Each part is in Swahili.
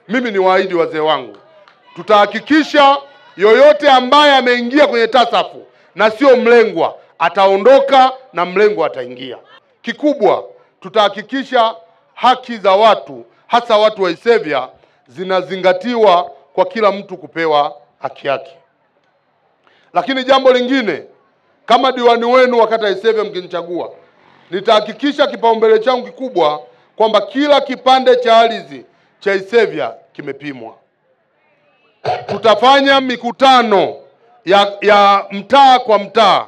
mimi ni waahidi wazee wangu, tutahakikisha yoyote ambaye ameingia kwenye tasafu na sio mlengwa ataondoka na mlengwa ataingia. Kikubwa tutahakikisha haki za watu, hasa watu wa Isevya, zinazingatiwa kwa kila mtu kupewa haki yake. Lakini jambo lingine, kama diwani wenu wa kata ya Isevya mkinichagua, nitahakikisha kipaumbele changu kikubwa kwamba kila kipande cha ardhi cha Isevya kimepimwa. Tutafanya mikutano ya mtaa kwa mtaa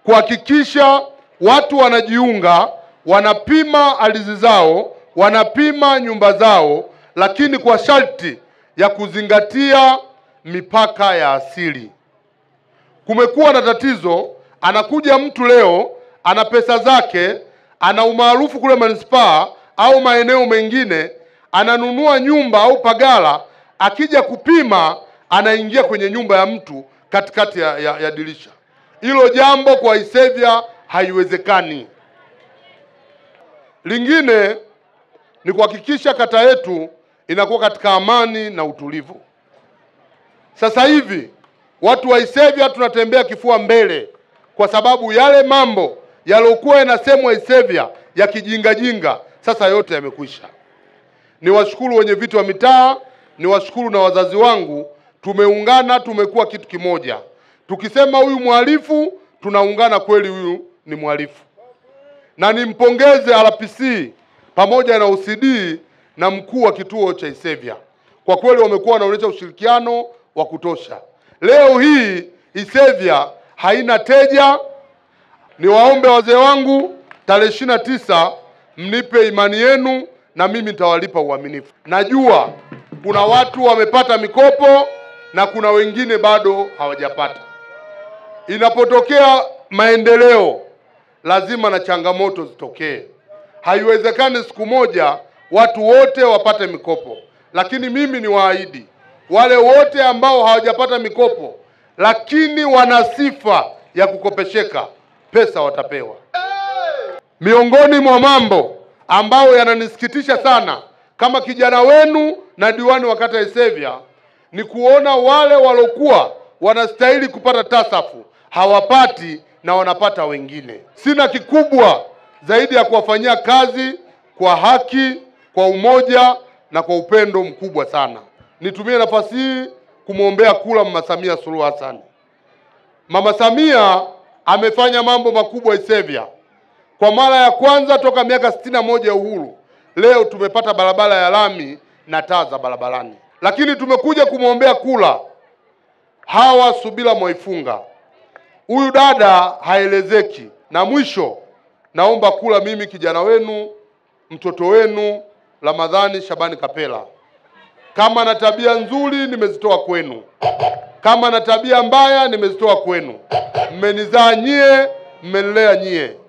kuhakikisha watu wanajiunga, wanapima ardhi zao, wanapima nyumba zao, lakini kwa sharti ya kuzingatia mipaka ya asili. Kumekuwa na tatizo, anakuja mtu leo, ana pesa zake, ana umaarufu kule manispaa au maeneo mengine, ananunua nyumba au pagala, akija kupima anaingia kwenye nyumba ya mtu katikati ya dirisha. Hilo jambo kwa Isevya haiwezekani. Lingine ni kuhakikisha kata yetu inakuwa katika amani na utulivu. Sasa hivi watu wa Isevya tunatembea kifua mbele, kwa sababu yale mambo yaliokuwa yanasemwa Isevya ya kijinga sasa yote yamekwisha. Niwashukuru wenye viti wa mitaa, niwashukuru na wazazi wangu, tumeungana, tumekuwa kitu kimoja. Tukisema huyu mhalifu, tunaungana kweli, huyu ni mhalifu. Na nimpongeze RPC pamoja na OCD na mkuu wa kituo cha Isevya. Kwa kweli wamekuwa wanaonyesha ushirikiano wa kutosha. Leo hii Isevya haina teja. Niwaombe wazee wangu, tarehe 29 mnipe imani yenu na mimi nitawalipa uaminifu. Najua kuna watu wamepata mikopo na kuna wengine bado hawajapata. Inapotokea maendeleo lazima na changamoto zitokee. Haiwezekani siku moja watu wote wapate mikopo. Lakini mimi ni waahidi wale wote ambao hawajapata mikopo lakini wana sifa ya kukopesheka, pesa watapewa. Miongoni mwa mambo ambayo yananisikitisha sana kama kijana wenu na diwani wa kata ya Isevya ni kuona wale walokuwa wanastahili kupata tasafu hawapati na wanapata wengine. Sina kikubwa zaidi ya kuwafanyia kazi kwa haki, kwa umoja na kwa upendo mkubwa sana. Nitumie nafasi hii kumwombea kula Mama Samia Suluhu Hassan. Mama Samia amefanya mambo makubwa Isevya. Kwa mara ya kwanza toka miaka 61 ya uhuru, leo tumepata barabara ya lami na taa za barabarani. Lakini tumekuja kumwombea kula Hawa Subira Mwaifunga. Huyu dada haelezeki. Na mwisho naomba kula mimi kijana wenu, mtoto wenu Ramadhani Shabani Kapela. Kama na tabia nzuri nimezitoa kwenu, kama na tabia mbaya nimezitoa kwenu. Mmenizaa nyie, mmenilea nyie.